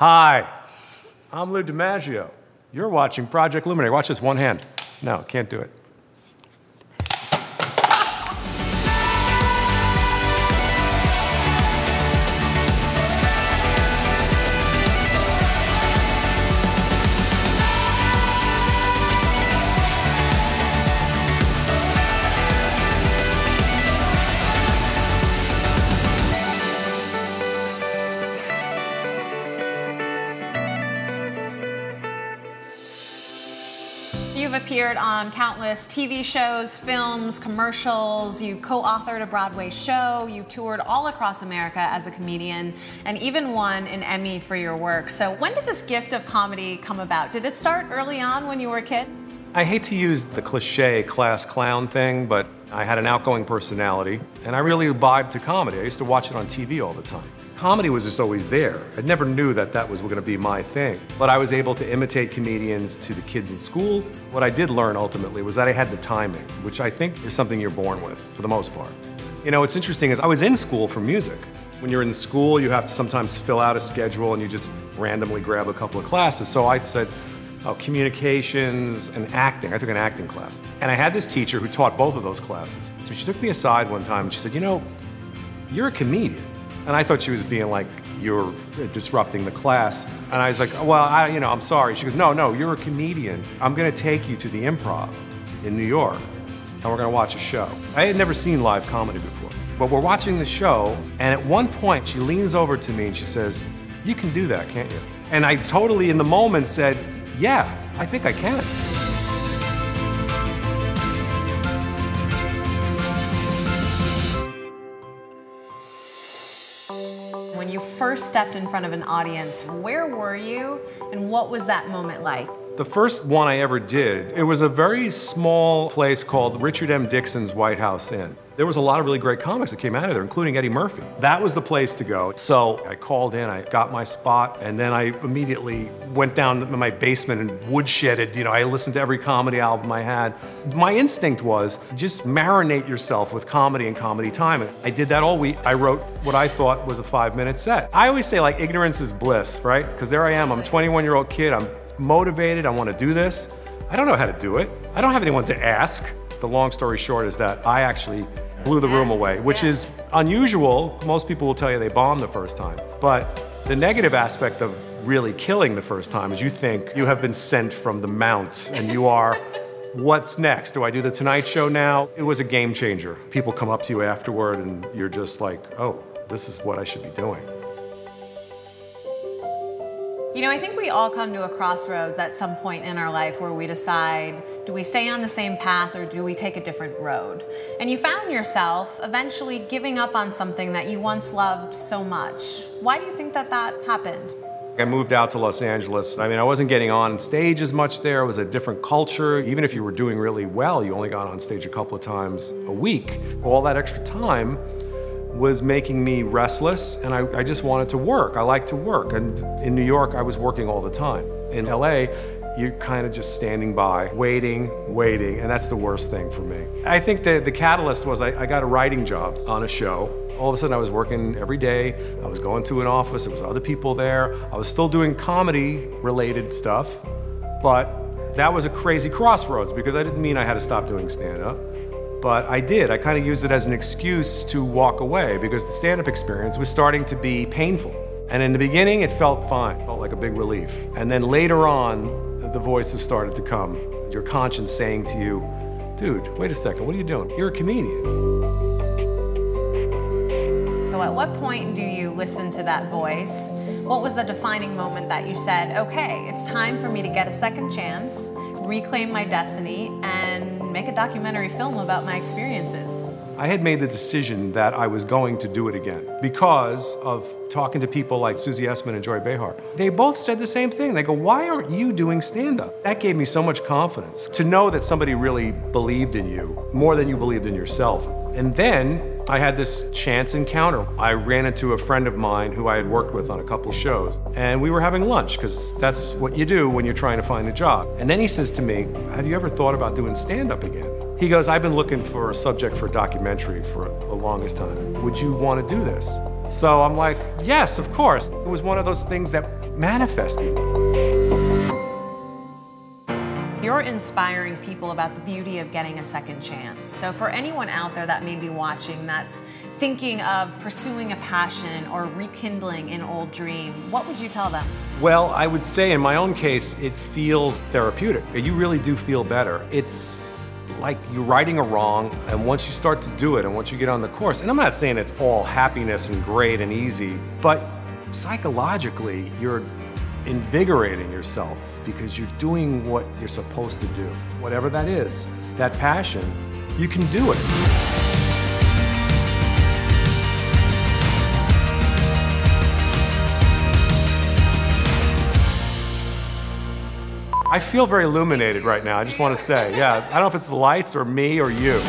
Hi, I'm DiMaggio. You're watching Project Luminary. Watch this, one hand. No, can't do it. You've appeared on countless TV shows, films, commercials, you've co-authored a Broadway show, you've toured all across America as a comedian, and even won an Emmy for your work. So when did this gift of comedy come about? Did it start early on when you were a kid? I hate to use the cliche class clown thing, but I had an outgoing personality, and I really vibed to comedy. I used to watch it on TV all the time. Comedy was just always there. I never knew that that was going to be my thing. But I was able to imitate comedians to the kids in school. What I did learn ultimately was that I had the timing, which I think is something you're born with, for the most part. You know, what's interesting is I was in school for music. When you're in school, you have to sometimes fill out a schedule and you just randomly grab a couple of classes. So I said, oh, communications and acting. I took an acting class. And I had this teacher who taught both of those classes. So she took me aside one time and she said, you know, you're a comedian. And I thought she was being like, you're disrupting the class. And I was like, well, I'm sorry. She goes, no, you're a comedian. I'm gonna take you to the Improv in New York, and we're gonna watch a show. I had never seen live comedy before, but we're watching the show, and at one point, she leans over to me and she says, you can do that, can't you? And I totally, in the moment, said, yeah, I think I can. When you first stepped in front of an audience, where were you and what was that moment like? The first one I ever did, it was a very small place called Richard M. Dixon's White House Inn. There was a lot of really great comics that came out of there, including Eddie Murphy. That was the place to go. So I called in, I got my spot, and then I immediately went down to my basement and woodshedded. You know, I listened to every comedy album I had. My instinct was just marinate yourself with comedy and comedy time. And I did that all week. I wrote what I thought was a 5-minute set. I always say, like, ignorance is bliss, right? Because there I am, I'm a 21-year-old kid, I'm motivated, I want to do this. I don't know how to do it. I don't have anyone to ask. The long story short is that I actually blew the room away, which is unusual. Most people will tell you they bombed the first time. But the negative aspect of really killing the first time is you think you have been sent from the mount and you are, what's next? Do I do the Tonight Show now? It was a game changer. People come up to you afterward and you're just like, oh, this is what I should be doing. You know, I think we all come to a crossroads at some point in our life where we decide, do we stay on the same path or do we take a different road? And you found yourself eventually giving up on something that you once loved so much. Why do you think that that happened? I moved out to Los Angeles. I mean, I wasn't getting on stage as much there. It was a different culture. Even if you were doing really well, you only got on stage a couple of times a week. All that extra time was making me restless, and I just wanted to work. I like to work, and in New York, I was working all the time. In LA, you're kind of just standing by, waiting, and that's the worst thing for me. I think the catalyst was I got a writing job on a show. All of a sudden, I was working every day. I was going to an office, there was other people there. I was still doing comedy-related stuff, but that was a crazy crossroads because I didn't mean I had to stop doing stand-up. But I did. I kind of used it as an excuse to walk away because the stand-up experience was starting to be painful. And in the beginning, it felt fine. It felt like a big relief. And then later on, the voices started to come. Your conscience saying to you, dude, wait a second, what are you doing? You're a comedian. So at what point do you listen to that voice? What was the defining moment that you said, okay, it's time for me to get a second chance, reclaim my destiny, and make a documentary film about my experiences? I had made the decision that I was going to do it again because of talking to people like Susie Essman and Joy Behar. They both said the same thing. They go, why aren't you doing stand-up? That gave me so much confidence to know that somebody really believed in you more than you believed in yourself. And then I had this chance encounter. I ran into a friend of mine who I had worked with on a couple of shows, and we were having lunch, because that's what you do when you're trying to find a job. And then he says to me, have you ever thought about doing stand-up again? He goes, I've been looking for a subject for a documentary for the longest time. Would you want to do this? So I'm like, yes, of course. It was one of those things that manifested. You're inspiring people about the beauty of getting a second chance. So for anyone out there that may be watching that's thinking of pursuing a passion or rekindling an old dream, what would you tell them? Well, I would say in my own case, it feels therapeutic. You really do feel better. It's like you're righting a wrong, and once you start to do it, and once you get on the course, and I'm not saying it's all happiness and great and easy, but psychologically, you're invigorating yourself because you're doing what you're supposed to do. Whatever that is, that passion, you can do it. I feel very illuminated right now, I just want to say. Yeah, I don't know if it's the lights or me or you.